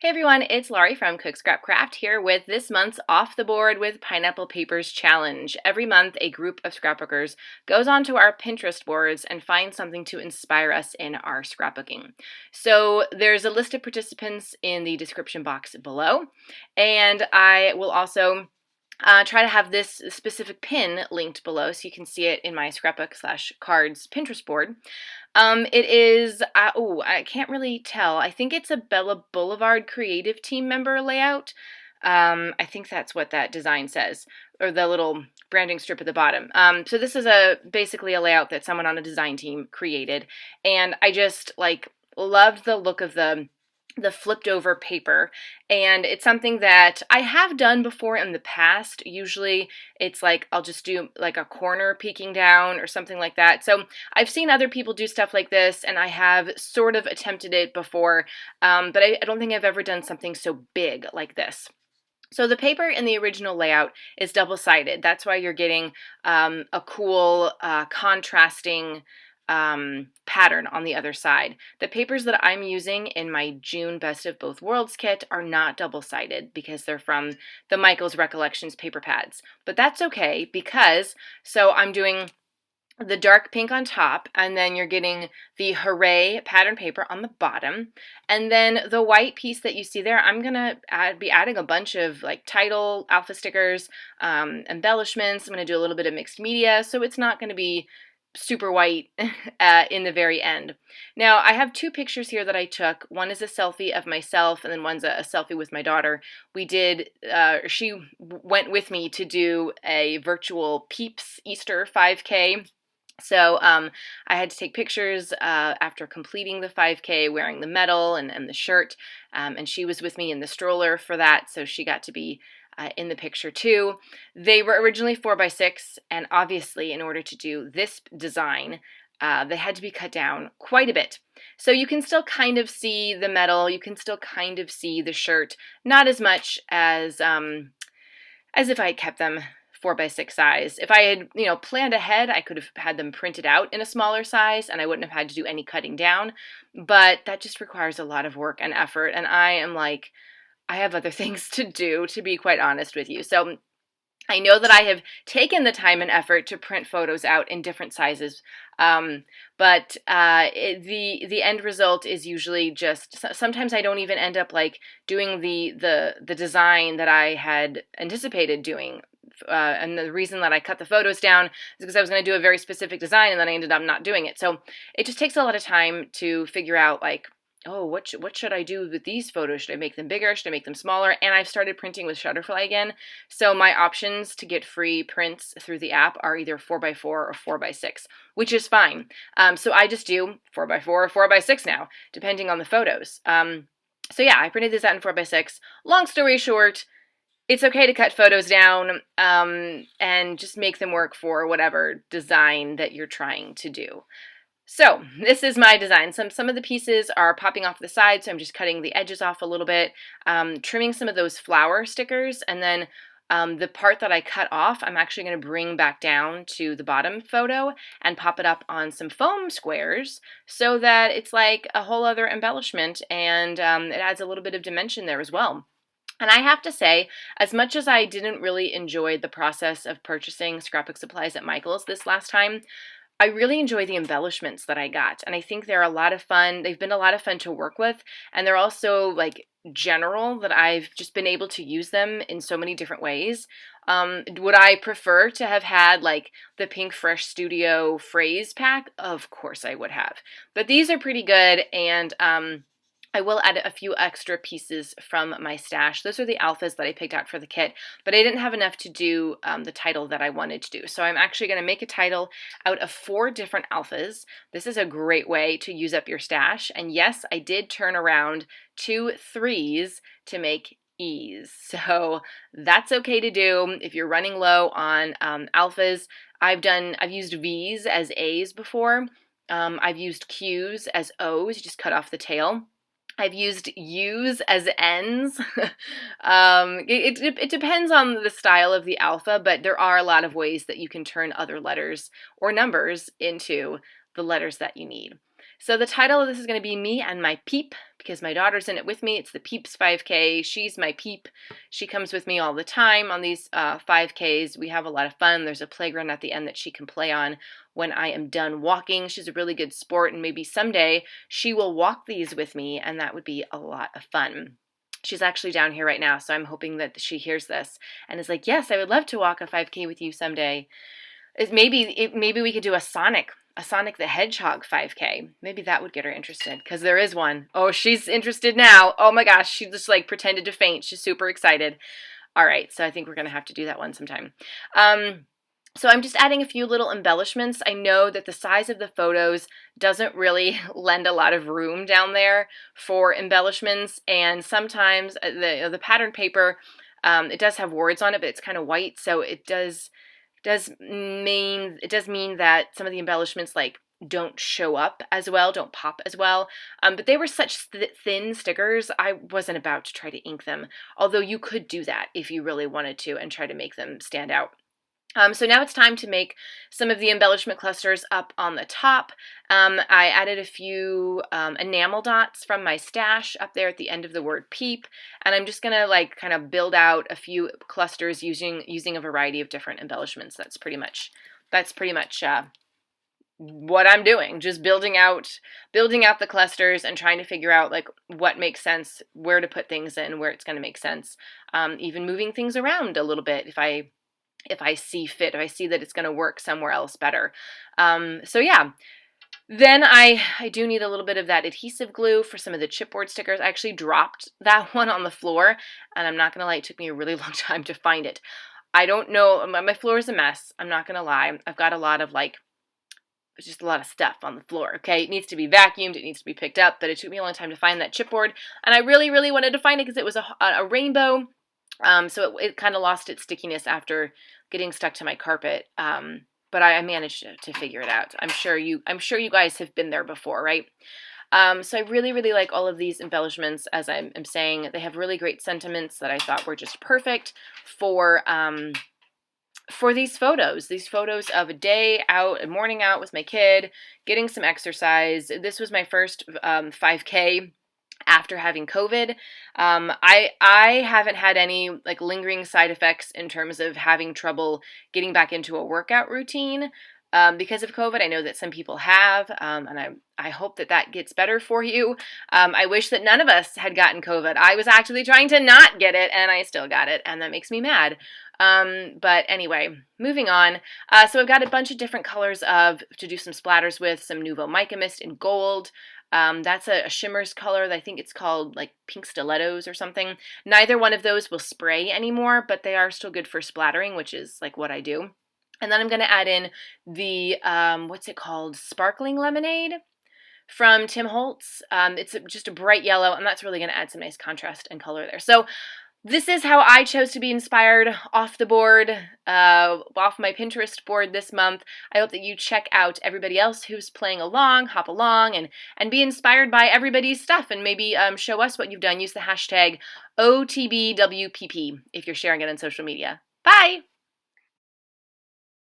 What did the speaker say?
Hey everyone, it's Laurie from Cook Scrap Craft here with this month's Off the Board with Pineapple Papers Challenge. Every month, a group of scrapbookers goes onto our Pinterest boards and finds something to inspire us in our scrapbooking. So there's a list of participants in the description box below, and I will also try to have this specific pin linked below so you can see it in my scrapbook/cards Pinterest board. It is, I can't really tell. I think it's a Bella Boulevard creative team member layout. I think that's what that design says, or the little branding strip at the bottom. So this is basically a layout that someone on a design team created, and I just loved the look of the flipped over paper, and it's something that I have done before in the past. Usually it's like I'll just do like a corner peeking down or something like that. So I've seen other people do stuff like this, and I have sort of attempted it before, but I don't think I've ever done something so big like this. So the paper in the original layout is double-sided. That's why you're getting a cool contrasting pattern on the other side. The papers that I'm using in my June Best of Both Worlds kit are not double-sided because they're from the Michaels Recollections paper pads. But that's okay because, so I'm doing the dark pink on top, and then you're getting the Hooray pattern paper on the bottom, and then the white piece that you see there, I'm gonna be adding a bunch of like title, alpha stickers, embellishments. I'm gonna do a little bit of mixed media, so it's not gonna be super white in the very end. Now, I have two pictures here that I took. One is a selfie of myself, and then one's a selfie with my daughter. She went with me to do a virtual Peeps Easter 5K. So I had to take pictures after completing the 5K wearing the medal and the shirt, and she was with me in the stroller for that, so she got to be in the picture too. They were originally 4x6, and obviously in order to do this design, they had to be cut down quite a bit. So you can still kind of see the medal, you can still kind of see the shirt, not as much as if I had kept them 4x6 size. If I had, planned ahead, I could have had them printed out in a smaller size and I wouldn't have had to do any cutting down, but that just requires a lot of work and effort, and I am like, I have other things to do, to be quite honest with you. So I know that I have taken the time and effort to print photos out in different sizes, but the end result is usually just, sometimes I don't even end up like doing the design that I had anticipated doing. And the reason that I cut the photos down is because I was going to do a very specific design, and then I ended up not doing it. So it just takes a lot of time to figure out like, oh, what should I do with these photos? Should I make them bigger? Should I make them smaller? And I've started printing with Shutterfly again. So my options to get free prints through the app are either 4x4 or 4x6, which is fine. So I just do 4x4 or 4x6 now, depending on the photos. So yeah, I printed this out in 4x6. Long story short, it's okay to cut photos down and just make them work for whatever design that you're trying to do. So this is my design. Some of the pieces are popping off the side, so I'm just cutting the edges off a little bit, trimming some of those flower stickers, and then the part that I cut off, I'm actually going to bring back down to the bottom photo and pop it up on some foam squares so that it's like a whole other embellishment, and it adds a little bit of dimension there as well. And I have to say, as much as I didn't really enjoy the process of purchasing scrapbook supplies at Michael's this last time, I really enjoy the embellishments that I got, and I think they're a lot of fun. They've been a lot of fun to work with, and they're also like general that I've just been able to use them in so many different ways. Would I prefer to have had like the Pink Fresh Studio phrase pack? Of course I would have, but these are pretty good, and I will add a few extra pieces from my stash. Those are the alphas that I picked out for the kit, but I didn't have enough to do the title that I wanted to do. So I'm actually going to make a title out of 4 different alphas. This is a great way to use up your stash. And yes, I did turn around 2 3s to make E's. So that's okay to do if you're running low on alphas. I've used V's as A's before. I've used Q's as O's, you just cut off the tail. I've used U's as N's. It depends on the style of the alpha, but there are a lot of ways that you can turn other letters or numbers into the letters that you need. So the title of this is going to be Me and My Peep, because my daughter's in it with me. It's the Peeps 5K. She's my peep. She comes with me all the time on these 5Ks. We have a lot of fun. There's a playground at the end that she can play on when I am done walking. She's a really good sport, and maybe someday she will walk these with me, and that would be a lot of fun. She's actually down here right now, so I'm hoping that she hears this and is like, yes, I would love to walk a 5K with you someday. Maybe we could do a Sonic the Hedgehog 5K. Maybe that would get her interested, because there is one. Oh, she's interested now. Oh my gosh, she just like pretended to faint. She's super excited. All right, so I think we're going to have to do that one sometime. So I'm just adding a few little embellishments. I know that the size of the photos doesn't really lend a lot of room down there for embellishments, and sometimes the pattern paper, it does have words on it, but it's kind of white, so it does mean that some of the embellishments like don't show up as well, don't pop as well. But they were such thin stickers, I wasn't about to try to ink them, although you could do that if you really wanted to and try to make them stand out. So now it's time to make some of the embellishment clusters up on the top. I added a few enamel dots from my stash up there at the end of the word peep, and I'm just gonna like kind of build out a few clusters using a variety of different embellishments. That's pretty much what I'm doing, just building out the clusters and trying to figure out like what makes sense, where to put things in, where it's going to make sense, even moving things around a little bit if I see fit, if I see that it's going to work somewhere else better. So yeah, then I do need a little bit of that adhesive glue for some of the chipboard stickers. I actually dropped that one on the floor, and I'm not going to lie, it took me a really long time to find it. I don't know, my floor is a mess, I'm not going to lie. I've got a lot of just a lot of stuff on the floor, okay? It needs to be vacuumed, it needs to be picked up, but it took me a long time to find that chipboard, and I really, really wanted to find it because it was a rainbow. So it kind of lost its stickiness after getting stuck to my carpet. But I managed to figure it out. I'm sure you guys have been there before, right? So I really, really like all of these embellishments. As I'm saying, they have really great sentiments that I thought were just perfect for these photos of a day out, a morning out with my kid, getting some exercise. This was my first 5K after having COVID. I haven't had any like lingering side effects in terms of having trouble getting back into a workout routine because of COVID. I know that some people have, and I hope that gets better for you. I wish that none of us had gotten COVID. I was actually trying to not get it, and I still got it, and that makes me mad. But anyway, moving on. So I've got a bunch of different colors to do some splatters with, some Nuvo Mica Mist in gold. That's a shimmers color. I think it's called like Pink Stilettos or something. Neither one of those will spray anymore, but they are still good for splattering, which is like what I do. And then I'm going to add in the, what's it called? Sparkling Lemonade from Tim Holtz. It's just a bright yellow, and that's really going to add some nice contrast and color there. So this is how I chose to be inspired off the board, off my Pinterest board this month. I hope that you check out everybody else who's playing along, hop along, and be inspired by everybody's stuff, and maybe show us what you've done. Use the hashtag OTBWPP if you're sharing it on social media. Bye!